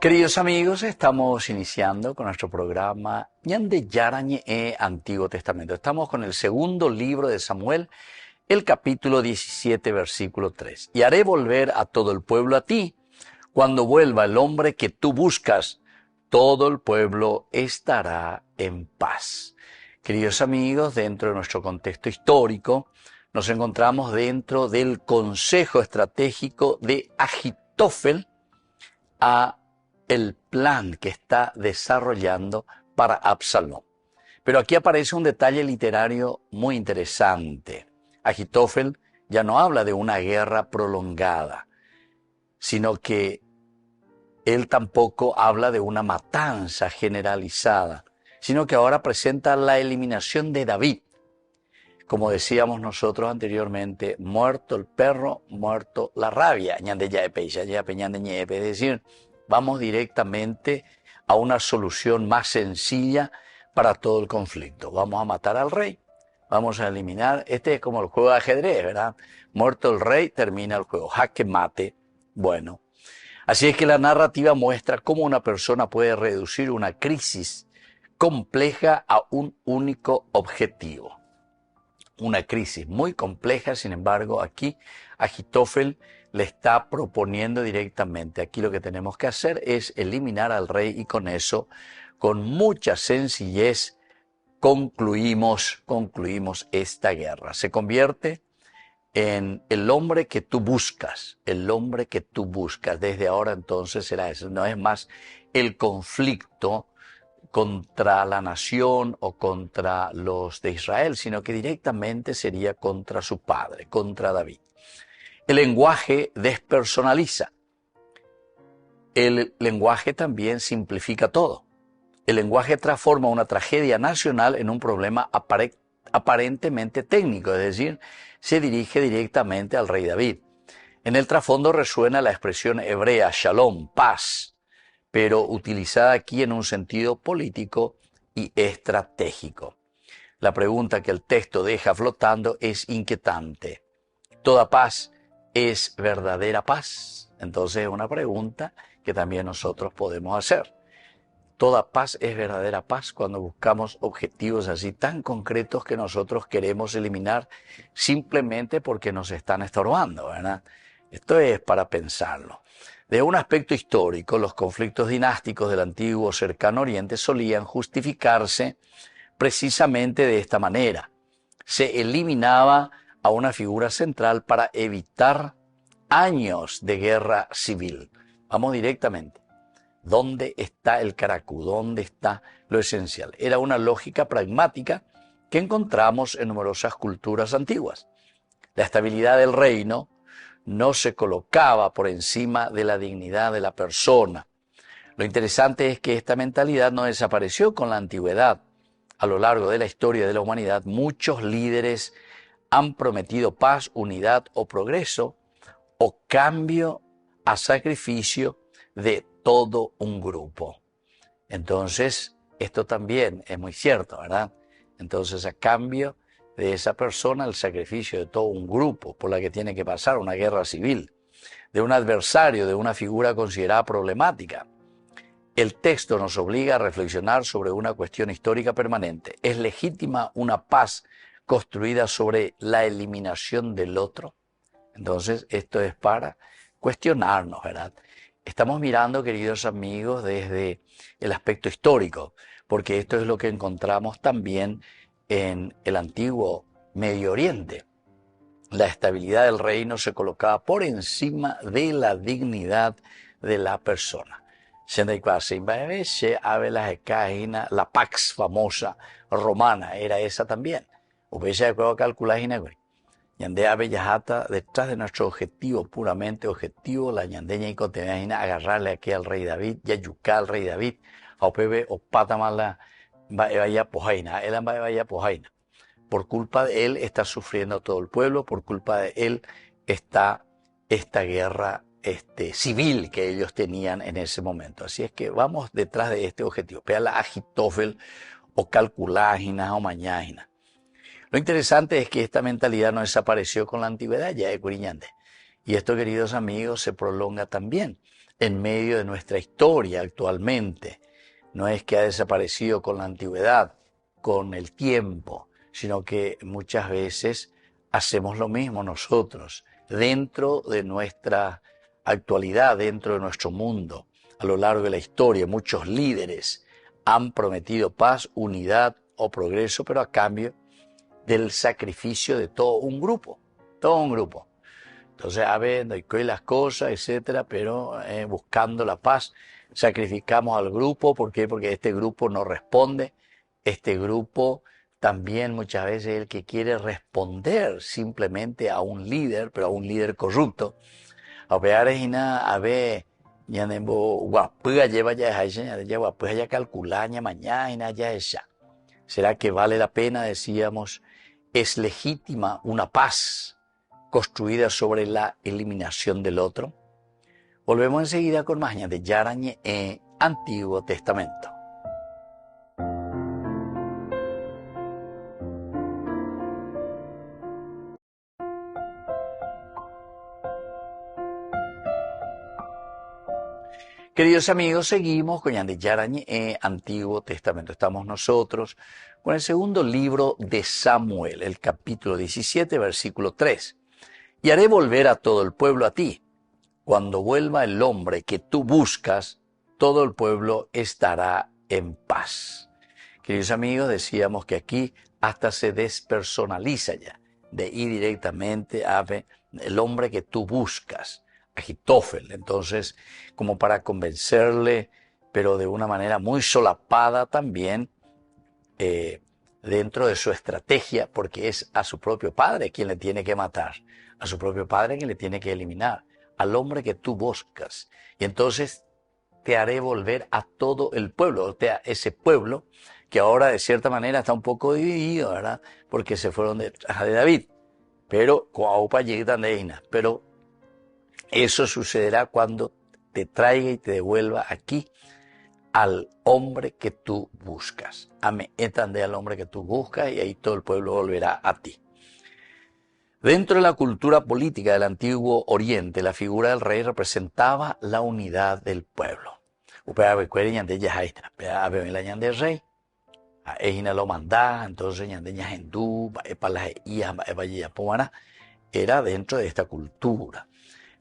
Queridos amigos, estamos iniciando con nuestro programa Ñande Yarañe Antiguo Testamento. Estamos con el segundo libro de Samuel, el capítulo 17, versículo 3. Y haré volver a todo el pueblo a ti. Cuando vuelva el hombre que tú buscas, todo el pueblo estará en paz. Queridos amigos, dentro de nuestro contexto histórico, nos encontramos dentro del consejo estratégico de Ahitófel a el plan que está desarrollando para Absalón. Pero aquí aparece un detalle literario muy interesante. Ahitófel ya no habla de una guerra prolongada, sino que él tampoco habla de una matanza generalizada, sino que ahora presenta la eliminación de David. Como decíamos nosotros anteriormente, muerto el perro, muerto la rabia. Es decir, vamos directamente a una solución más sencilla para todo el conflicto. Vamos a matar al rey, vamos a eliminar. Este es como el juego de ajedrez, ¿verdad? Muerto el rey, termina el juego. Jaque mate. Bueno, así es que la narrativa muestra cómo una persona puede reducir una crisis compleja a un único objetivo. Una crisis muy compleja, sin embargo, aquí Ahitófel le está proponiendo directamente. Aquí lo que tenemos que hacer es eliminar al rey y con eso, con mucha sencillez, concluimos esta guerra. Se convierte en el hombre que tú buscas, el hombre que tú buscas. Desde ahora entonces será eso. No es más el conflicto contra la nación o contra los de Israel, sino que directamente sería contra su padre, contra David. El lenguaje despersonaliza. El lenguaje también simplifica todo. El lenguaje transforma una tragedia nacional en un problema aparentemente técnico, es decir, se dirige directamente al rey David. En el trasfondo resuena la expresión hebrea shalom, paz, pero utilizada aquí en un sentido político y estratégico. La pregunta que el texto deja flotando es inquietante. ¿Toda paz es verdadera paz? Entonces es una pregunta que también nosotros podemos hacer. ¿Toda paz es verdadera paz cuando buscamos objetivos así tan concretos que nosotros queremos eliminar simplemente porque nos están estorbando, ¿verdad? Esto es para pensarlo. De un aspecto histórico, los conflictos dinásticos del antiguo cercano oriente solían justificarse precisamente de esta manera. Se eliminaba a una figura central para evitar años de guerra civil. Vamos directamente. ¿Dónde está el caracú? ¿Dónde está lo esencial? Era una lógica pragmática que encontramos en numerosas culturas antiguas. La estabilidad del reino no se colocaba por encima de la dignidad de la persona. Lo interesante es que esta mentalidad no desapareció con la antigüedad. A lo largo de la historia de la humanidad, muchos líderes han prometido paz, unidad o progreso, o cambio a sacrificio de todo un grupo. Entonces, esto también es muy cierto, ¿verdad? Entonces, a cambio de esa persona, el sacrificio de todo un grupo por la que tiene que pasar una guerra civil, de un adversario, de una figura considerada problemática. El texto nos obliga a reflexionar sobre una cuestión histórica permanente. ¿Es legítima una paz construida sobre la eliminación del otro? Entonces, esto es para cuestionarnos, ¿verdad? Estamos mirando, queridos amigos, desde el aspecto histórico, porque esto es lo que encontramos también en el antiguo Medio Oriente. La estabilidad del reino se colocaba por encima de la dignidad de la persona. La Pax famosa romana era esa también. Ñande Abellajata, detrás de nuestro objetivo, puramente objetivo, la ñandeña y cotidiana, agarrarle aquí al rey David, yayuca al rey David, aupebe o patamala, vaya pojaina, él vaya pojaina. Por culpa de él está sufriendo todo el pueblo, por culpa de él está esta guerra civil que ellos tenían en ese momento. Así es que vamos detrás de este objetivo. Pea la Ahitófel o calculágina o mañágina. Lo interesante es que esta mentalidad no desapareció con la antigüedad, ya es curiñante. Y esto, queridos amigos, se prolonga también en medio de nuestra historia actualmente. No es que ha desaparecido con la antigüedad, con el tiempo, sino que muchas veces hacemos lo mismo nosotros, dentro de nuestra actualidad, dentro de nuestro mundo. A lo largo de la historia, muchos líderes han prometido paz, unidad o progreso, pero a cambio del sacrificio de todo un grupo, todo un grupo. Entonces, a ver, no hay que las cosas, etcétera, pero buscando la paz, sacrificamos al grupo. ¿Por qué? Porque este grupo no responde. Este grupo también muchas veces es el que quiere responder simplemente a un líder, pero a un líder corrupto. A ver, a ver, ya nembo guapuga lleva ya ya guapuga ya calculaña mañana ya esa. ¿Será que vale la pena, decíamos, es legítima una paz construida sobre la eliminación del otro? Volvemos enseguida con más de Yarañe en Antiguo Testamento. Queridos amigos, seguimos con Yande Yarañe en Antiguo Testamento. Estamos nosotros con el segundo libro de Samuel, el capítulo 17, versículo 3. Y haré volver a todo el pueblo a ti. Cuando vuelva el hombre que tú buscas, todo el pueblo estará en paz. Queridos amigos, decíamos que aquí hasta se despersonaliza ya, de ir directamente a el hombre que tú buscas. Ahitofel, entonces, como para convencerle, pero de una manera muy solapada también, dentro de su estrategia, porque es a su propio padre quien le tiene que matar, a su propio padre quien le tiene que eliminar, al hombre que tú buscas. Y entonces te haré volver a todo el pueblo, o sea, ese pueblo que ahora de cierta manera está un poco dividido, ¿verdad? Porque se fueron detrás de David, pero pero eso sucederá cuando te traiga y te devuelva aquí al hombre que tú buscas. Ame etande al hombre que tú buscas y ahí todo el pueblo volverá a ti. Dentro de la cultura política del Antiguo Oriente, la figura del rey representaba la unidad del pueblo. Rey. Lo mandá, entonces era dentro de esta cultura.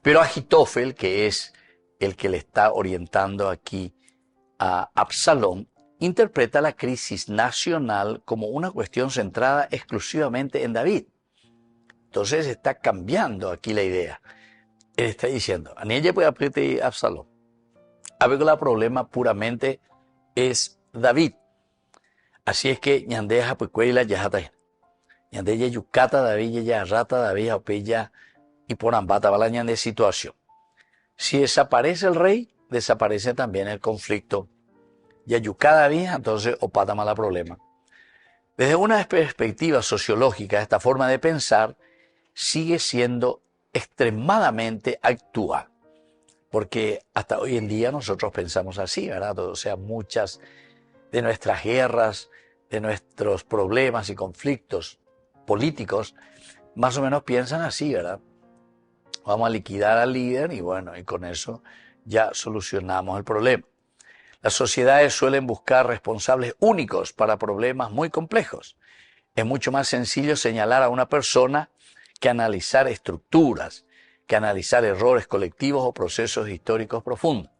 Pero Ahitofel, que es el que le está orientando aquí a Absalón, interpreta la crisis nacional como una cuestión centrada exclusivamente en David. Entonces está cambiando aquí la idea. Él está diciendo, Anielle puede apretar Absalón. A ver, el problema puramente es David. Así es que ñandeja puecuela yajata. Ñandeja yucata David ya rata David opella y por ambata va la ñande situación. Si desaparece el rey, desaparece también el conflicto. Ya yucata David, entonces opata mala problema. Desde una perspectiva sociológica, esta forma de pensar sigue siendo extremadamente actual. Porque hasta hoy en día nosotros pensamos así, ¿verdad? O sea, muchas de nuestras guerras, de nuestros problemas y conflictos políticos, más o menos piensan así, ¿verdad? Vamos a liquidar al líder y bueno, y con eso ya solucionamos el problema. Las sociedades suelen buscar responsables únicos para problemas muy complejos. Es mucho más sencillo señalar a una persona que analizar estructuras, que analizar errores colectivos o procesos históricos profundos.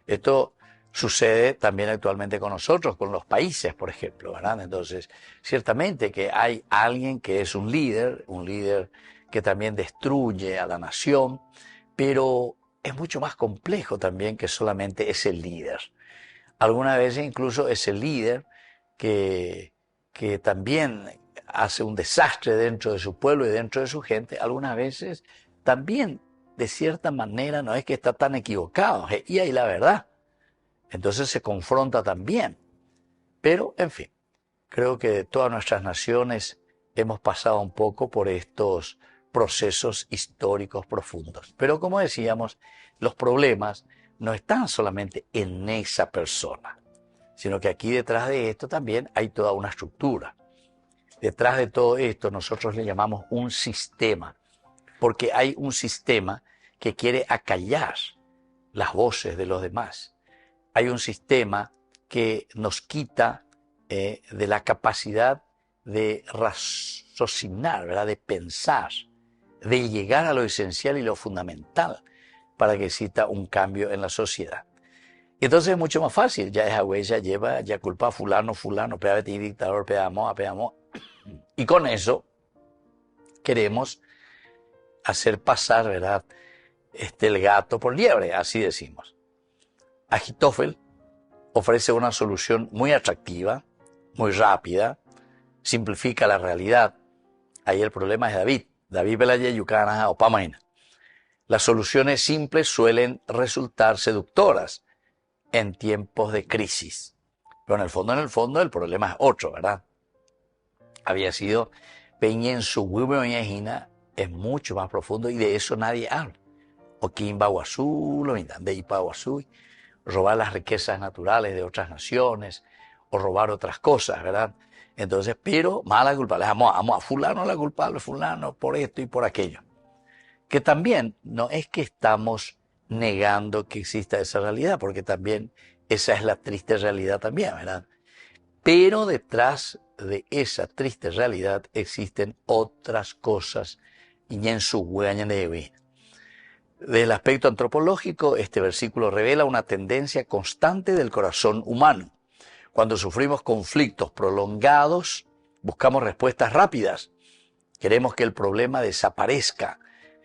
Esto sucede también actualmente con nosotros, con los países, por ejemplo, ¿verdad? Entonces, ciertamente que hay alguien que es un líder que también destruye a la nación, pero es mucho más complejo también que solamente ese líder. Algunas veces incluso ese líder que también hace un desastre dentro de su pueblo y dentro de su gente, algunas veces también de cierta manera no es que está tan equivocado, y ahí la verdad. Entonces se confronta también. Pero, en fin, creo que de todas nuestras naciones hemos pasado un poco por estos procesos históricos profundos. Pero como decíamos, los problemas no están solamente en esa persona, sino que aquí detrás de esto también hay toda una estructura. Detrás de todo esto nosotros le llamamos un sistema, porque hay un sistema que quiere acallar las voces de los demás. Hay un sistema que nos quita de la capacidad de raciocinar, ¿verdad? De pensar, de llegar a lo esencial y lo fundamental para que exista un cambio en la sociedad. Entonces es mucho más fácil, ya esa huella lleva, ya culpa a fulano, pégate dictador, pegamos. Y con eso queremos hacer pasar, ¿verdad? El gato por liebre, así decimos. Agitofel ofrece una solución muy atractiva, muy rápida, simplifica la realidad. Ahí el problema es David. David Belaye Yucana o Pamaina. Las soluciones simples suelen resultar seductoras en tiempos de crisis. Pero en el fondo, el problema es otro, ¿verdad? Había sido Peña en su Huimeñejina, es mucho más profundo y de eso nadie habla. O Quimbaguazú, lo de Ipaguazú, robar las riquezas naturales de otras naciones, o robar otras cosas, ¿verdad? Entonces, pero mala culpa, le damos a fulano la culpable, fulano por esto y por aquello. Que también no es que estamos negando que exista esa realidad, porque también esa es la triste realidad también, ¿verdad? Pero detrás de esa triste realidad existen otras cosas y en su hueña de hoy. Del aspecto antropológico, este versículo revela una tendencia constante del corazón humano. Cuando sufrimos conflictos prolongados, buscamos respuestas rápidas. Queremos que el problema desaparezca.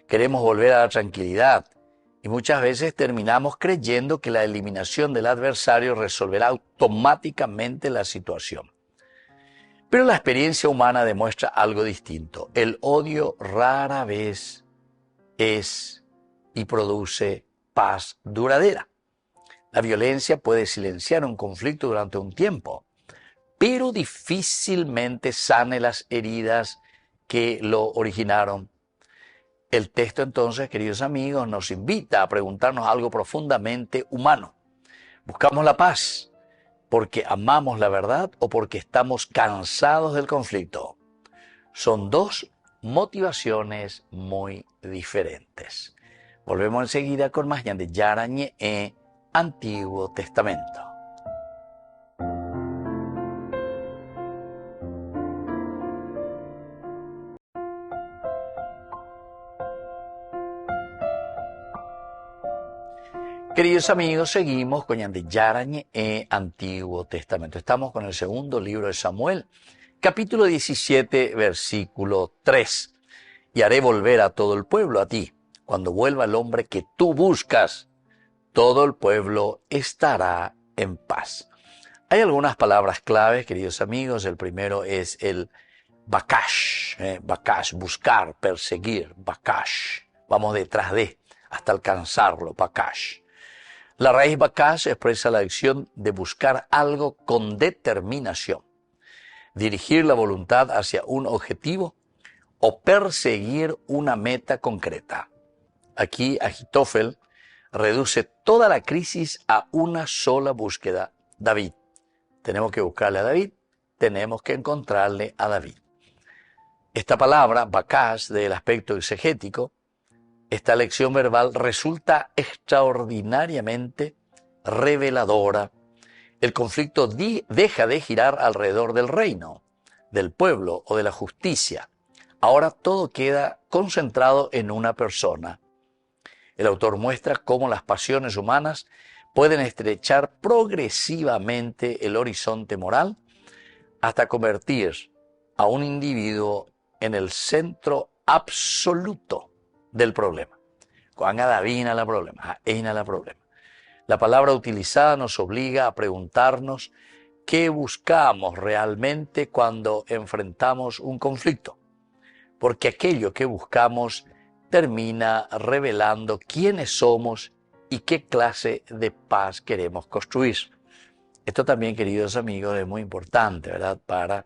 Queremos volver a la tranquilidad. Y muchas veces terminamos creyendo que la eliminación del adversario resolverá automáticamente la situación. Pero la experiencia humana demuestra algo distinto. El odio rara vez es y produce paz duradera. La violencia puede silenciar un conflicto durante un tiempo, pero difícilmente sane las heridas que lo originaron. El texto entonces, queridos amigos, nos invita a preguntarnos algo profundamente humano. ¿Buscamos la paz porque amamos la verdad o porque estamos cansados del conflicto? Son dos motivaciones muy diferentes. Volvemos enseguida con más de Yarañe Antiguo Testamento. Queridos amigos, seguimos con Yarañe Antiguo Testamento. Estamos con el segundo libro de Samuel, capítulo 17, versículo 3. Y haré volver a todo el pueblo a ti. Cuando vuelva el hombre que tú buscas, todo el pueblo estará en paz. Hay algunas palabras claves, queridos amigos. El primero es el bakash, bakash, buscar, perseguir, bakash. Vamos detrás de, hasta alcanzarlo, bakash. La raíz bakash expresa la acción de buscar algo con determinación, dirigir la voluntad hacia un objetivo o perseguir una meta concreta. Aquí Agitofel reduce toda la crisis a una sola búsqueda: David. Tenemos que buscarle a David, tenemos que encontrarle a David. Esta palabra, bakash, del aspecto exegético, esta lección verbal resulta extraordinariamente reveladora. El conflicto deja de girar alrededor del reino, del pueblo o de la justicia. Ahora todo queda concentrado en una persona. El autor muestra cómo las pasiones humanas pueden estrechar progresivamente el horizonte moral hasta convertir a un individuo en el centro absoluto del problema. La palabra utilizada nos obliga a preguntarnos qué buscamos realmente cuando enfrentamos un conflicto, porque aquello que buscamos termina revelando quiénes somos y qué clase de paz queremos construir. Esto también, queridos amigos, es muy importante, ¿verdad?, para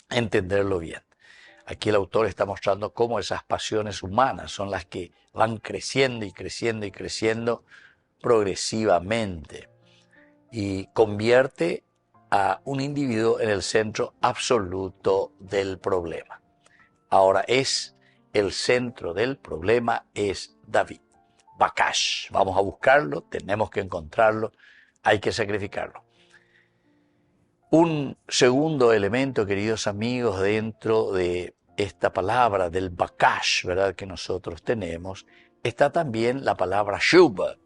entenderlo bien. Aquí el autor está mostrando cómo esas pasiones humanas son las que van creciendo y creciendo y creciendo progresivamente y convierte a un individuo en el centro absoluto del problema. Ahora el centro del problema es David. Bakash. Vamos a buscarlo, tenemos que encontrarlo, hay que sacrificarlo. Un segundo elemento, queridos amigos, dentro de esta palabra del Bakash, ¿verdad?, que nosotros tenemos, está también la palabra Shub.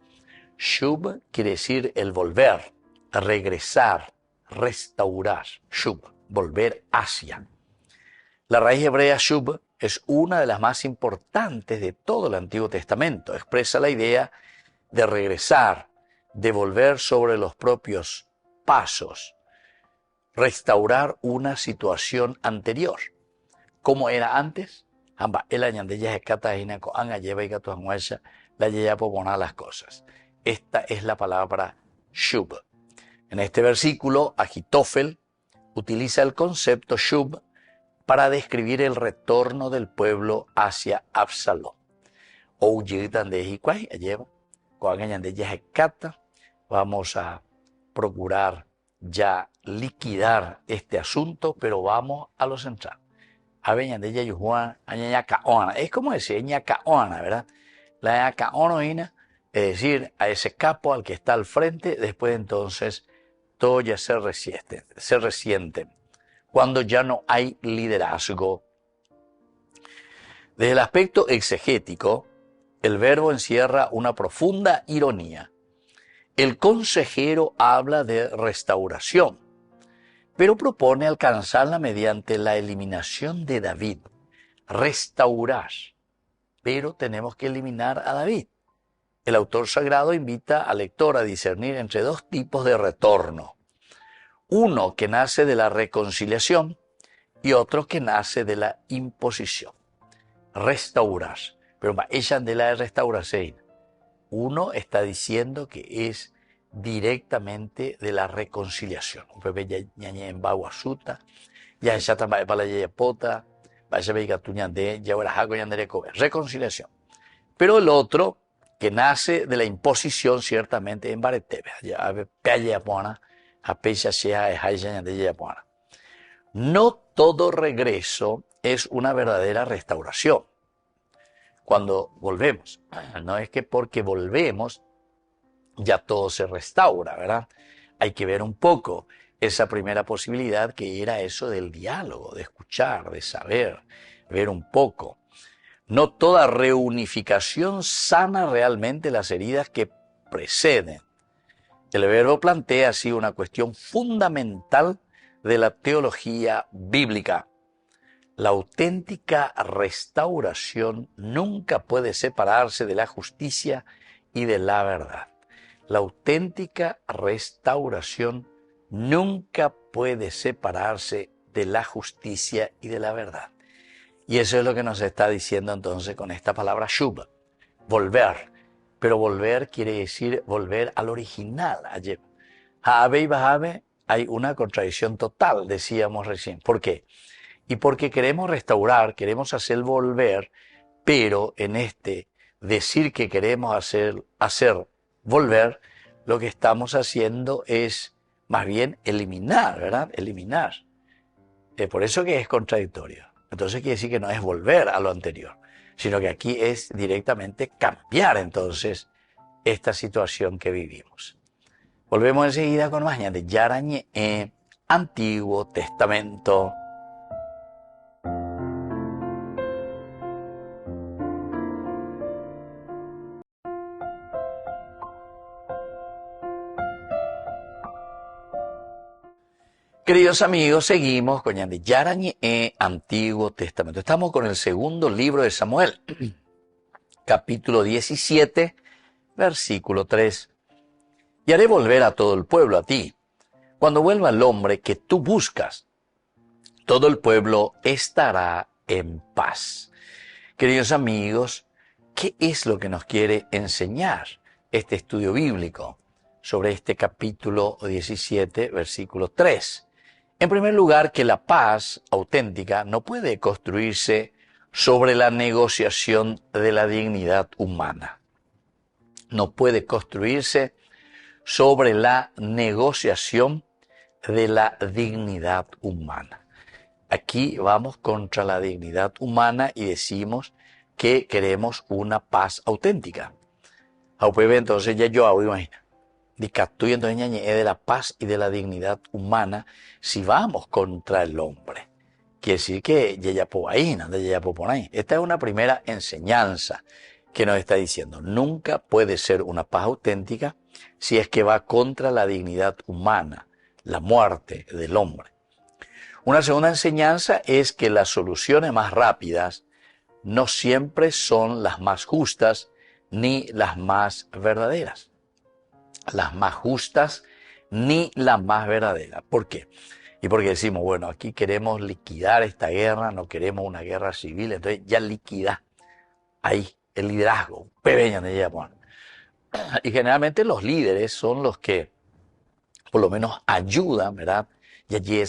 Shub quiere decir el volver, regresar, restaurar. Shub, volver hacia. La raíz hebrea Shub es una de las más importantes de todo el Antiguo Testamento. Expresa la idea de regresar, de volver sobre los propios pasos, restaurar una situación anterior. ¿Cómo era antes? Las cosas. Esta es la palabra Shub. En este versículo, Agitofel utiliza el concepto Shub para describir el retorno del pueblo hacia Absalón. Vamos a procurar ya liquidar este asunto, pero vamos a lo central. Es como decir ñacaona, ¿verdad? La ñacaona, es decir, a ese capo al que está al frente, después entonces todo ya se resiente, cuando ya no hay liderazgo. Desde el aspecto exegético, el verbo encierra una profunda ironía. El consejero habla de restauración, pero propone alcanzarla mediante la eliminación de David. Restaurar. Pero tenemos que eliminar a David. El autor sagrado invita al lector a discernir entre dos tipos de retorno. Uno que nace de la reconciliación y otro que nace de la imposición. Restaurar. Pero ella de la restauración. Uno está diciendo que es directamente de la reconciliación. Reconciliación. Pero el otro, que nace de la imposición, ciertamente en Baretebe. No todo regreso es una verdadera restauración. Cuando volvemos, no es que porque volvemos ya todo se restaura, ¿verdad? Hay que ver un poco esa primera posibilidad, que era eso del diálogo, de escuchar, de saber, ver un poco. No toda reunificación sana realmente las heridas que preceden. El verbo plantea así una cuestión fundamental de la teología bíblica. La auténtica restauración nunca puede separarse de la justicia y de la verdad. La auténtica restauración nunca puede separarse de la justicia y de la verdad. Y eso es lo que nos está diciendo entonces con esta palabra shub, volver. Pero volver quiere decir volver al original. Haabe y Bahabe hay una contradicción total, decíamos recién. ¿Por qué? Y porque queremos restaurar, queremos hacer volver, pero en este decir que queremos hacer volver, lo que estamos haciendo es más bien eliminar, ¿verdad? Eliminar. Por eso que es contradictorio. Entonces quiere decir que no es volver a lo anterior, sino que aquí es directamente cambiar entonces esta situación que vivimos. Volvemos enseguida con más de Yarañe, Antiguo Testamento. Queridos amigos, seguimos con Yarañe, Antiguo Testamento. Estamos con el segundo libro de Samuel, capítulo 17, versículo 3. Y haré volver a todo el pueblo a ti. Cuando vuelva el hombre que tú buscas, todo el pueblo estará en paz. Queridos amigos, ¿qué es lo que nos quiere enseñar este estudio bíblico sobre este capítulo 17, versículo 3? En primer lugar, que la paz auténtica no puede construirse sobre la negociación de la dignidad humana. No puede construirse sobre la negociación de la dignidad humana. Aquí vamos contra la dignidad humana y decimos que queremos una paz auténtica. Aupebe entonces ya yo hago, imagina. Dicatú entonces ñañe de la paz y de la dignidad humana si vamos contra el hombre. Quiere decir que Yeyapobaína, de Yeyapoponay. Esta es una primera enseñanza que nos está diciendo. Nunca puede ser una paz auténtica si es que va contra la dignidad humana, la muerte del hombre. Una segunda enseñanza es que las soluciones más rápidas no siempre son las más justas ni las más verdaderas. Las más justas ni las más verdaderas. ¿Por qué? Y porque decimos, bueno, aquí queremos liquidar esta guerra, no queremos una guerra civil, entonces ya liquida ahí el liderazgo. Y generalmente los líderes son los que por lo menos ayudan, ¿verdad? Ya de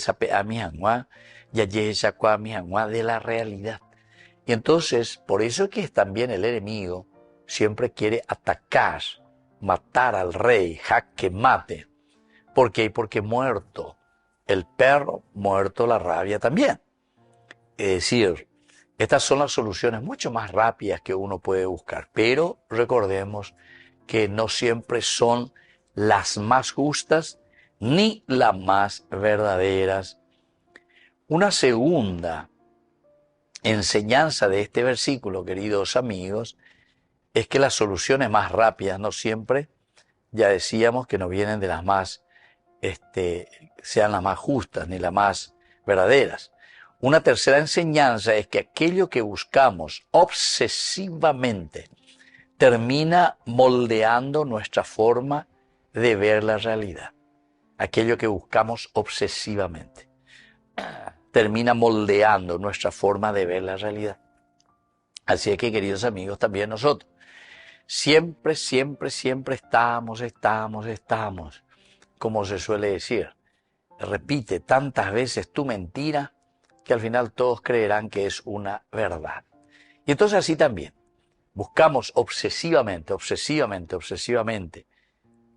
la realidad. Y entonces, por eso es que también el enemigo siempre quiere atacar, matar al rey, jaque mate. ¿Por qué? Porque muerto el perro, muerto la rabia también. Es decir, estas son las soluciones mucho más rápidas que uno puede buscar, pero recordemos que no siempre son las más justas ni las más verdaderas. Una segunda enseñanza de este versículo, queridos amigos, es que las soluciones más rápidas no siempre, ya decíamos que no vienen de las más, sean las más justas ni las más verdaderas. Una tercera enseñanza es que aquello que buscamos obsesivamente termina moldeando nuestra forma de ver la realidad. Aquello que buscamos obsesivamente termina moldeando nuestra forma de ver la realidad. Así es que, queridos amigos, también nosotros siempre estamos, como se suele decir. Repite tantas veces tu mentira que al final todos creerán que es una verdad. Y entonces así también buscamos obsesivamente,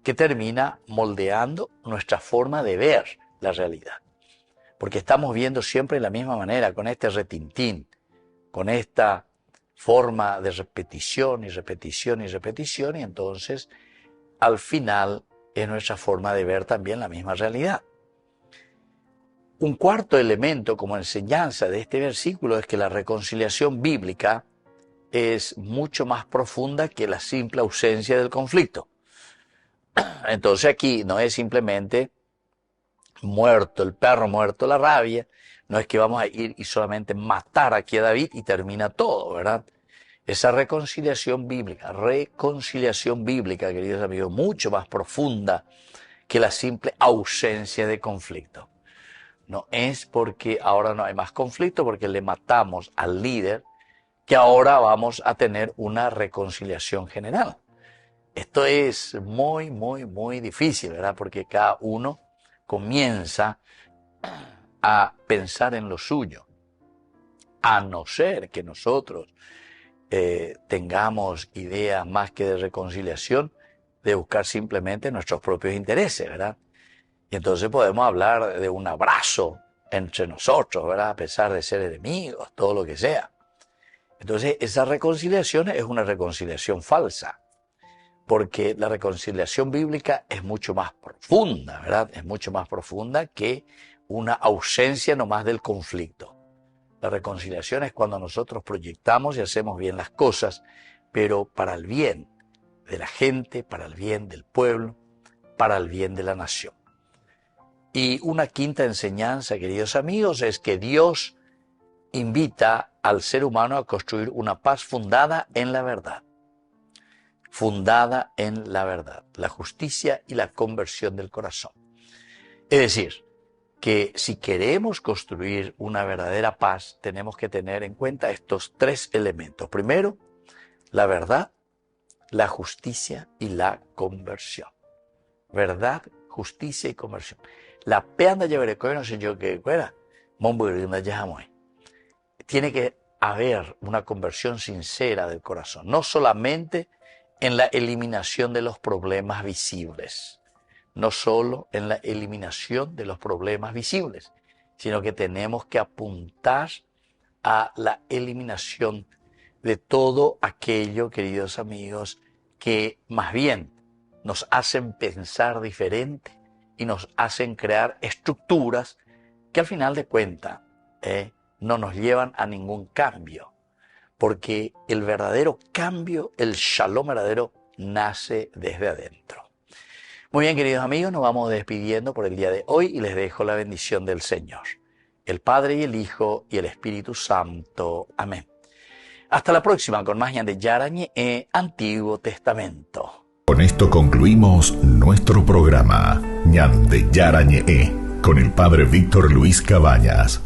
que termina moldeando nuestra forma de ver la realidad. Porque estamos viendo siempre de la misma manera, con este retintín, con esta forma de repetición, y entonces al final es nuestra forma de ver también la misma realidad. Un cuarto elemento como enseñanza de este versículo es que la reconciliación bíblica es mucho más profunda que la simple ausencia del conflicto. Entonces aquí no es simplemente muerto el perro, muerto la rabia, no es que vamos a ir y solamente matar aquí a David y termina todo, ¿verdad? Esa reconciliación bíblica, queridos amigos, mucho más profunda que la simple ausencia de conflicto. No es porque ahora no hay más conflicto, porque le matamos al líder, que ahora vamos a tener una reconciliación general. Esto es muy difícil, ¿verdad? Porque cada uno comienza a pensar en lo suyo, a no ser que nosotros tengamos ideas más que de reconciliación, de buscar simplemente nuestros propios intereses, ¿verdad? Y entonces podemos hablar de un abrazo entre nosotros, ¿verdad? A pesar de ser enemigos, todo lo que sea. Entonces, esa reconciliación es una reconciliación falsa, porque la reconciliación bíblica es mucho más profunda, ¿verdad? Es mucho más profunda que una ausencia nomás del conflicto. La reconciliación es cuando nosotros proyectamos y hacemos bien las cosas, pero para el bien de la gente, para el bien del pueblo, para el bien de la nación. Y una quinta enseñanza, queridos amigos, es que Dios invita al ser humano a construir una paz fundada en la verdad. Fundada en la verdad, la justicia y la conversión del corazón. Es decir, que si queremos construir una verdadera paz, tenemos que tener en cuenta estos tres elementos. Primero, la verdad, la justicia y la conversión. Verdad, justicia y conversión. La peanda lleverecoy no sé yo qué fuera. Tiene que haber una conversión sincera del corazón, no solamente en la eliminación de los problemas visibles, no solo en la eliminación de los problemas visibles, sino que tenemos que apuntar a la eliminación de todo aquello, queridos amigos, que más bien nos hacen pensar diferente y nos hacen crear estructuras que al final de cuentas no nos llevan a ningún cambio, porque el verdadero cambio, el shalom verdadero, nace desde adentro. Muy bien, queridos amigos, nos vamos despidiendo por el día de hoy y les dejo la bendición del Señor, el Padre y el Hijo y el Espíritu Santo. Amén. Hasta la próxima con más de Yarañe Antiguo Testamento. Con esto concluimos nuestro programa Ñande Yarañe con el Padre Víctor Luis Cabañas.